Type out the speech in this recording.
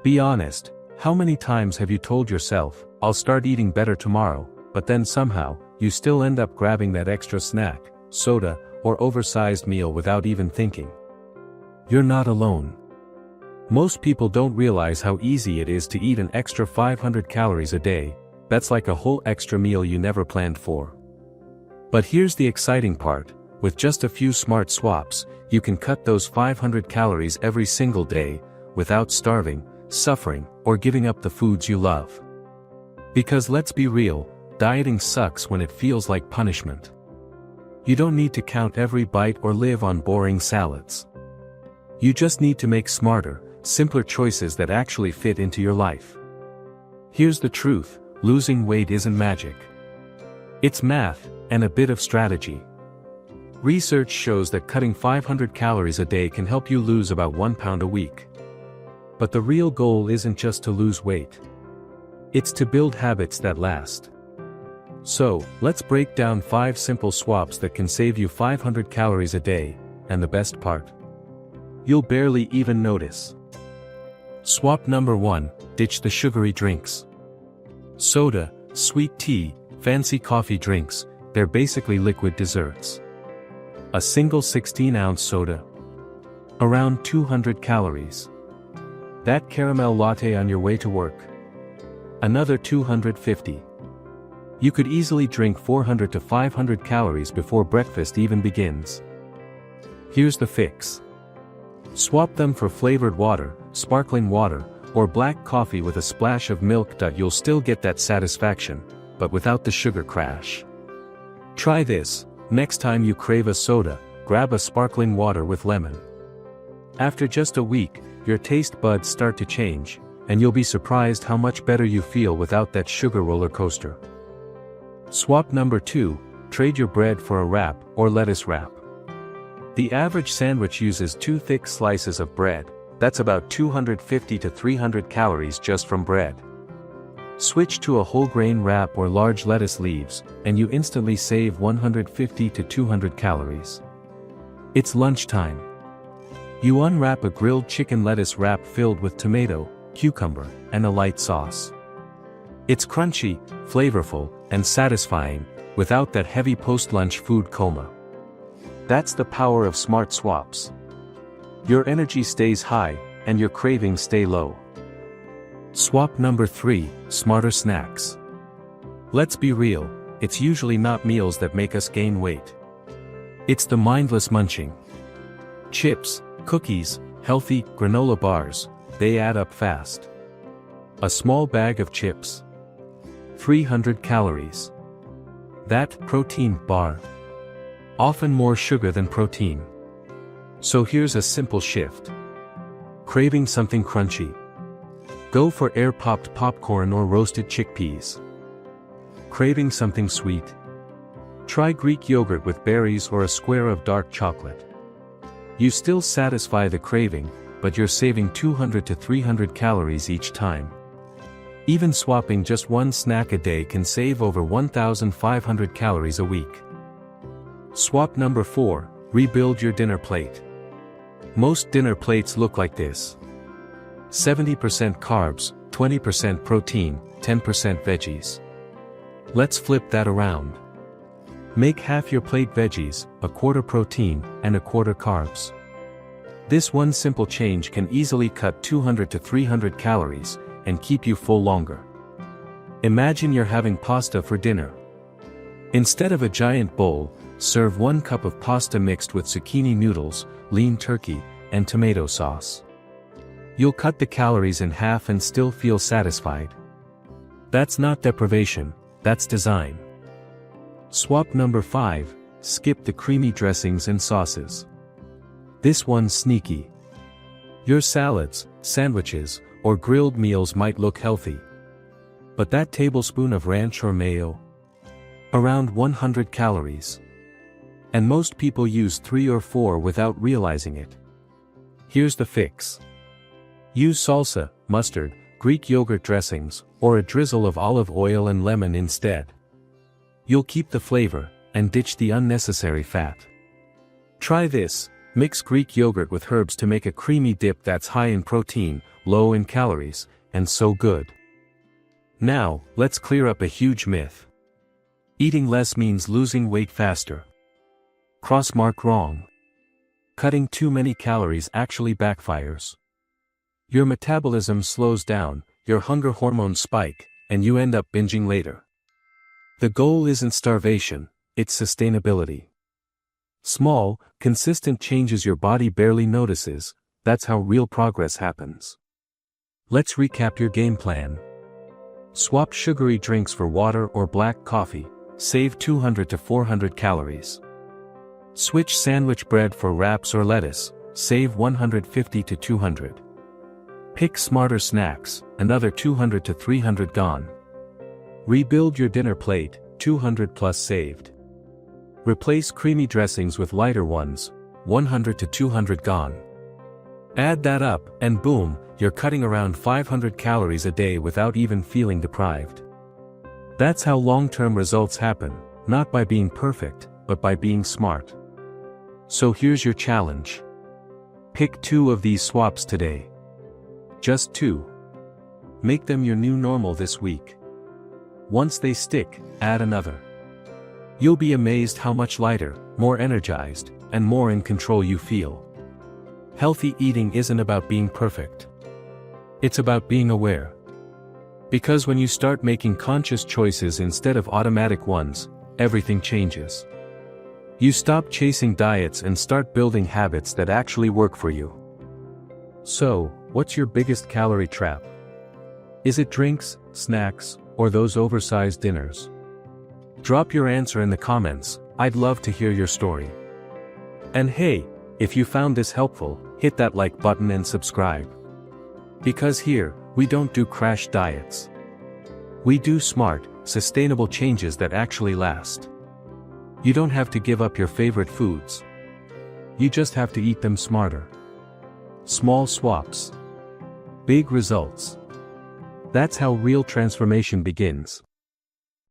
Be honest, how many times have you told yourself, "I'll start eating better tomorrow," but then somehow, you still end up grabbing that extra snack, soda, or oversized meal without even thinking? You're not alone. Most people don't realize how easy it is to eat an extra 500 calories a day. That's like a whole extra meal you never planned for. But here's the exciting part: with just a few smart swaps, you can cut those 500 calories every single day, without starving, suffering, or giving up the foods you love. Because let's be real, dieting sucks when it feels like punishment. You don't need to count every bite or live on boring salads. You just need to make smarter, simpler choices that actually fit into your life. Here's the truth: losing weight isn't magic. It's math, and a bit of strategy. Research shows that cutting 500 calories a day can help you lose about 1 pound a week. But the real goal isn't just to lose weight. It's to build habits that last. So, let's break down 5 simple swaps that can save you 500 calories a day, and the best part: you'll barely even notice. Swap number 1, ditch the sugary drinks. Soda, sweet tea, fancy coffee drinks, they're basically liquid desserts. A single 16-ounce soda, around 200 calories. That caramel latte on your way to work, another 250. You could easily drink 400 to 500 calories before breakfast even begins. Here's the fix. Swap them for flavored water, sparkling water, or black coffee with a splash of milk. You'll still get that satisfaction, but without the sugar crash. Try this: next time you crave a soda, grab a sparkling water with lemon. After just a week, your taste buds start to change, and you'll be surprised how much better you feel without that sugar roller coaster. Swap number 2, trade your bread for a wrap or lettuce wrap. The average sandwich uses 2 thick slices of bread. That's about 250 to 300 calories just from bread. Switch to a whole grain wrap or large lettuce leaves, and you instantly save 150 to 200 calories. It's lunchtime. You unwrap a grilled chicken lettuce wrap filled with tomato, cucumber, and a light sauce. It's crunchy, flavorful, and satisfying, without that heavy post-lunch food coma. That's the power of smart swaps. Your energy stays high, and your cravings stay low. Swap number 3, smarter snacks. Let's be real, it's usually not meals that make us gain weight. It's the mindless munching. Chips, cookies, healthy granola bars, they add up fast. A small bag of chips, 300 calories. That protein bar, often more sugar than protein. So here's a simple shift. Craving something crunchy? Go for air-popped popcorn or roasted chickpeas. Craving something sweet? Try Greek yogurt with berries or a square of dark chocolate. You still satisfy the craving, but you're saving 200 to 300 calories each time. Even swapping just one snack a day can save over 1,500 calories a week. Swap number 4, rebuild your dinner plate. Most dinner plates look like this: 70% carbs, 20% protein, 10% veggies. Let's flip that around. Make half your plate veggies, a quarter protein, and a quarter carbs. This one simple change can easily cut 200 to 300 calories, and keep you full longer. Imagine you're having pasta for dinner. Instead of a giant bowl, serve 1 cup of pasta mixed with zucchini noodles, lean turkey, and tomato sauce. You'll cut the calories in half and still feel satisfied. That's not deprivation, that's design. Swap number 5, skip the creamy dressings and sauces. This one's sneaky. Your salads, sandwiches, or grilled meals might look healthy. But that tablespoon of ranch or mayo? Around 100 calories. And most people use 3 or 4 without realizing it. Here's the fix. Use salsa, mustard, Greek yogurt dressings, or a drizzle of olive oil and lemon instead. You'll keep the flavor, and ditch the unnecessary fat. Try this: Mix Greek yogurt with herbs to make a creamy dip that's high in protein, low in calories, and so good. Now, let's clear up a huge myth. Eating less means losing weight faster. Crossmark wrong. Cutting too many calories actually backfires. Your metabolism slows down, your hunger hormones spike, and you end up binging later. The goal isn't starvation, it's sustainability. Small, consistent changes your body barely notices, that's how real progress happens. Let's recap your game plan. Swap sugary drinks for water or black coffee, save 200 to 400 calories. Switch sandwich bread for wraps or lettuce, save 150 to 200. Pick smarter snacks, another 200 to 300 gone. Rebuild your dinner plate, 200 plus saved. Replace creamy dressings with lighter ones, 100 to 200 gone. Add that up, and boom, you're cutting around 500 calories a day without even feeling deprived. That's how long-term results happen, not by being perfect, but by being smart. So here's your challenge. Pick 2 of these swaps today. Just 2. Make them your new normal this week. Once they stick, add another. You'll be amazed how much lighter, more energized, and more in control you feel. Healthy eating isn't about being perfect. It's about being aware. Because when you start making conscious choices instead of automatic ones, everything changes. You stop chasing diets and start building habits that actually work for you. So, what's your biggest calorie trap? Is it drinks, snacks, or those oversized dinners? Drop your answer in the comments, I'd love to hear your story. And hey, if you found this helpful, hit that like button and subscribe. Because here, we don't do crash diets. We do smart, sustainable changes that actually last. You don't have to give up your favorite foods. You just have to eat them smarter. Small swaps. Big results. That's how real transformation begins.